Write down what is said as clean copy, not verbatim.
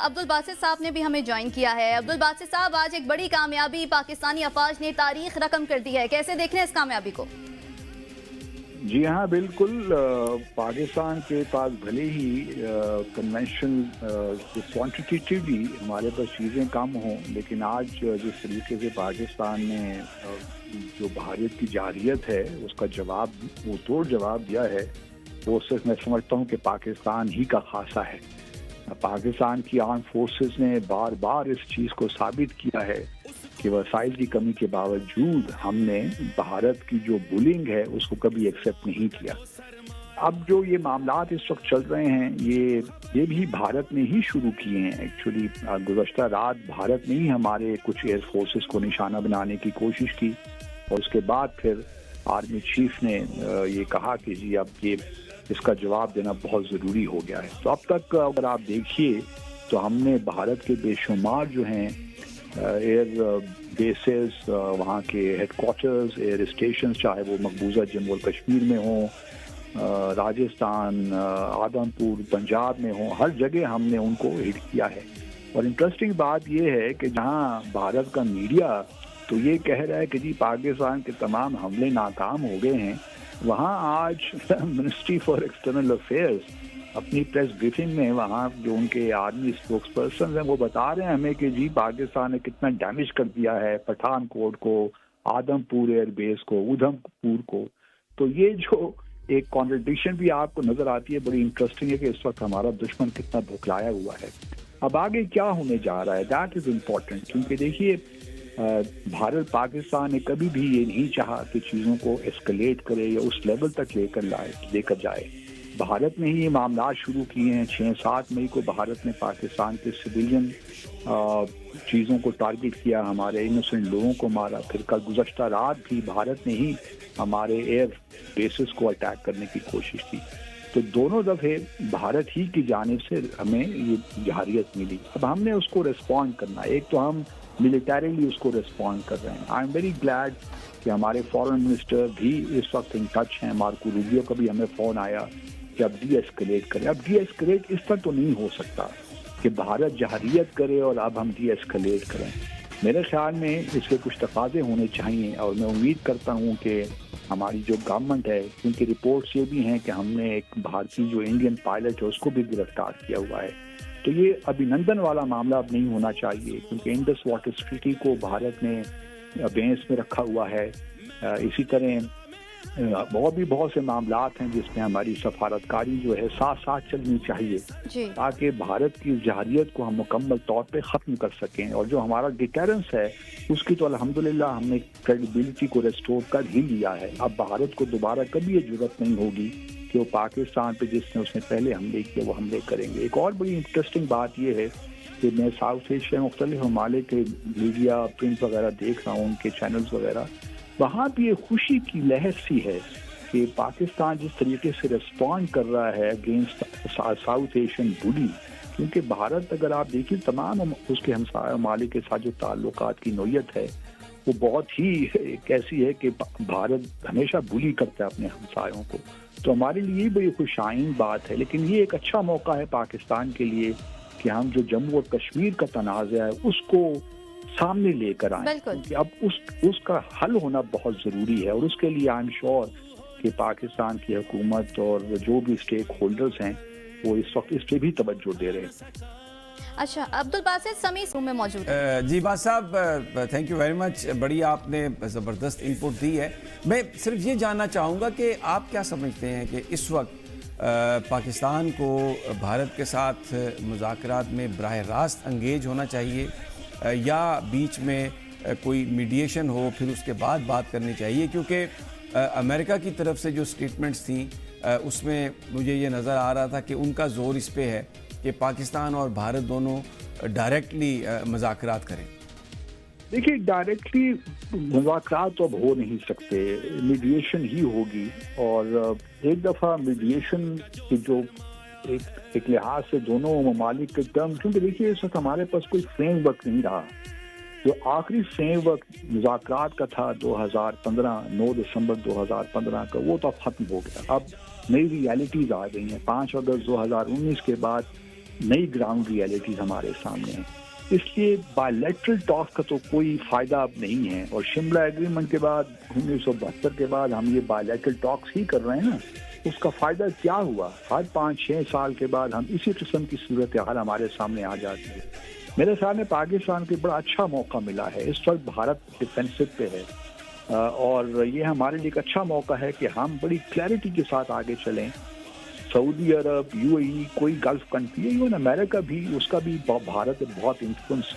عبد الباسط صاحب نے بھی ہمیں جوائن کیا ہے۔ عبد الباسط صاحب، آج ایک بڑی کامیابی پاکستانی افواج نے تاریخ رقم کر دی ہے، کیسے دیکھ رہے ہیں اس کامیابی کو؟ جی ہاں بالکل، پاکستان کے پاس بھلے ہی کنونشن کوانٹیٹیولی ہمارے پاس چیزیں کم ہوں، لیکن آج جس طریقے سے پاکستان نے جو بھارت کی جارحیت ہے اس کا جواب وہ توڑ جواب دیا ہے، وہ صرف میں سمجھتا ہوں کہ پاکستان ہی کا خاصہ ہے۔ پاکستان کی آرم فورسز نے بار بار اس چیز کو ثابت کیا ہے کہ وسائل کی کمی کے باوجود ہم نے بھارت کی جو بولنگ ہے اس کو کبھی ایکسیپٹ نہیں کیا۔ اب جو یہ معاملات اس وقت چل رہے ہیں یہ بھی بھارت نے ہی شروع کیے ہیں۔ ایکچولی گزشتہ رات بھارت نے ہی ہمارے کچھ ایئر فورسز کو نشانہ بنانے کی کوشش کی، اور اس کے بعد پھر آرمی چیف نے یہ کہا کہ جی اب یہ اس کا جواب دینا بہت ضروری ہو گیا ہے۔ تو اب تک اگر آپ دیکھیے تو ہم نے بھارت کے بے شمار جو ہیں ایئر بیسز، وہاں کے ہیڈ کوارٹرز، ایئر اسٹیشنز، چاہے وہ مقبوضہ جموں اور کشمیر میں ہوں، راجستھان، آدم پور، پنجاب میں ہوں، ہر جگہ ہم نے ان کو ہٹ کیا ہے۔ اور انٹرسٹنگ بات یہ ہے کہ جہاں بھارت کا میڈیا تو یہ کہہ رہا ہے کہ جی پاکستان کے تمام حملے ناکام ہو گئے ہیں، وہاں آج منسٹری فار ایکسٹرنل افیئرز اپنی پریس بریفنگ میں وہاں جو ان کے آرمی اسپوکس پرسنز ہیں وہ بتا رہے ہیں ہمیں کہ جی پاکستان نے کتنا ڈیمیج کر دیا ہے پٹھان کوٹ کو، آدم پور ایئر بیس کو، ادھم پور کو۔ تو یہ جو ایک کانٹرڈکشن بھی آپ کو نظر آتی ہے، بڑی انٹرسٹنگ ہے کہ اس وقت ہمارا دشمن کتنا بھکلایا ہوا ہے۔ اب آگے کیا ہونے جا رہا ہے، دیٹ از امپورٹنٹ، کیونکہ دیکھیے بھارت پاکستان نے کبھی بھی یہ نہیں چاہا کہ چیزوں کو ایسکلیٹ کرے یا اس لیول تک لے کر جائے۔ بھارت نے ہی یہ معاملات شروع کیے ہیں۔ 6-7 مئی کو بھارت نے پاکستان کے سویلین چیزوں کو ٹارگٹ کیا، ہمارے انوسنٹ لوگوں کو مارا۔ پھر کل گزشتہ رات بھی بھارت نے ہی ہمارے ایئر بیسز کو اٹیک کرنے کی کوشش کی۔ تو دونوں دفعے بھارت ہی کی جانب سے ہمیں یہ جارحیت ملی۔ اب ہم نے اس کو ریسپونڈ کرنا ہے۔ ایک تو ہم ملیٹریلی اس کو ریسپونڈ کر رہے ہیں۔ آئی ایم ویری گلیڈ کہ ہمارے فارن منسٹر بھی اس وقت ان ٹچ ہیں۔ مارکو روبیو کا بھی ہمیں فون آیا کہ اب ڈی ایسکلیٹ کریں۔ اب ڈی ایسکلیٹ اس طرح تو نہیں ہو سکتا کہ بھارت جارحیت کرے اور اب ہم ڈی ایسکلیٹ کریں۔ میرے خیال میں اس کے کچھ تقاضے ہونے چاہیے، اور میں امید کرتا ہوں کہ ہماری جو گورنمنٹ ہے، کیونکہ رپورٹس یہ بھی ہیں کہ ہم نے ایک بھارتی جو انڈین پائلٹ ہے اس کو بھی گرفتار کیا ہوا ہے۔ تو یہ ابھینندن والا معاملہ اب نہیں ہونا چاہیے، کیونکہ انڈس واٹر ٹریٹی کو بھارت نے ابینس میں رکھا ہوا ہے۔ اسی طرح اور بھی بہت سے معاملات ہیں جس میں ہماری سفارتکاری جو ہے ساتھ ساتھ چلنی چاہیے تاکہ بھارت کی جارحیت کو ہم مکمل طور پہ ختم کر سکیں۔ اور جو ہمارا ڈیٹرنس ہے اس کی تو الحمدللہ ہم نے کریڈیبلٹی کو ریسٹور کر ہی لیا ہے۔ اب بھارت کو دوبارہ کبھی یہ جرأت نہیں ہوگی کہ وہ پاکستان پہ جس نے اس نے پہلے حملے کیے وہ حملے کریں گے۔ ایک اور بڑی انٹرسٹنگ بات یہ ہے کہ میں ساؤتھ ایشیا مختلف ممالک کے میڈیا پرنٹ وغیرہ دیکھ رہا ہوں، ان کے چینلز وغیرہ، وہاں بھی ایک خوشی کی لہر سی ہے کہ پاکستان جس طریقے سے ریسپونڈ کر رہا ہے اگینسٹ ساؤتھ ایشین بلی، کیونکہ بھارت اگر آپ دیکھیں تمام اس کے ہمسایہ ممالک کے ساتھ جو تعلقات کی نوعیت ہے وہ بہت ہی ایسی ہے کہ بھارت ہمیشہ بلی کرتا ہے اپنے ہمسایوں کو۔ تو ہمارے لیے بڑی خوش آئند بات ہے، لیکن یہ ایک اچھا موقع ہے پاکستان کے لیے کہ ہم جو جموں اور کشمیر کا تنازع ہے اس کو سامنے لے کر آئیں، کیونکہ اب اس کا حل ہونا بہت ضروری ہے، اور اس کے لیے آئی ایم شیور کہ پاکستان کی حکومت اور جو بھی اسٹیک ہولڈرز ہیں وہ اس وقت اس پہ بھی توجہ دے رہے ہیں۔ اچھا، عبد الباسط سمیع روم میں موجود ہے۔ جی بات صاحب، تھینک یو ویری مچ، بڑی آپ نے زبردست انپٹ دی ہے۔ میں صرف یہ جاننا چاہوں گا کہ آپ کیا سمجھتے ہیں کہ اس وقت پاکستان کو بھارت کے ساتھ مذاکرات میں براہ راست انگیج ہونا چاہیے یا بیچ میں کوئی میڈیشن ہو پھر اس کے بعد بات کرنی چاہیے؟ کیونکہ امریکہ کی طرف سے جو سٹیٹمنٹس تھیں اس میں مجھے یہ نظر آ رہا تھا کہ ان کا زور اس پہ ہے کہ پاکستان اور بھارت دونوں ڈائریکٹلی مذاکرات کریں۔ دیکھیے ڈائریکٹلی مذاکرات تو اب ہو نہیں سکتے، میڈیشن ہی ہوگی، اور ایک دفعہ میڈیشن کی جو ایک لحاظ سے دونوں ممالک کے ٹرم، کیونکہ دیکھیے اس وقت ہمارے پاس کوئی فریم ورک نہیں رہا۔ جو آخری فریم ورک مذاکرات کا تھا 2015 9 دسمبر 2015 کا، وہ تو اب ختم ہو گیا۔ اب نئی ریالٹیز آ گئی ہیں۔ 5 اگست 2019 کے بعد نئی گراؤنڈ ریئلٹیز ہمارے سامنے ہیں. اس لیے بائیلیٹرل ٹاک کا تو کوئی فائدہ اب نہیں ہے. اور شملہ ایگریمنٹ کے بعد 1972 کے بعد ہم یہ بائیلیٹرل ٹاکس ہی کر رہے ہیں نا. اس کا فائدہ کیا ہوا؟ ہر 5-6 سال کے بعد ہم اسی قسم کی صورتحال ہمارے سامنے آ جاتی ہے. میرے خیال میں پاکستان کو بڑا اچھا موقع ملا ہے. اس وقت بھارت ڈیفینسو پہ ہے اور یہ ہمارے لیے ایک اچھا موقع ہے کہ ہم بڑی کلیئرٹی کے ساتھ آگے چلیں. سعودی عرب، UAE، کوئی گلف کنٹری، ایون امریکہ بھی، اس کا بھی بھارت بہت انفلوئنس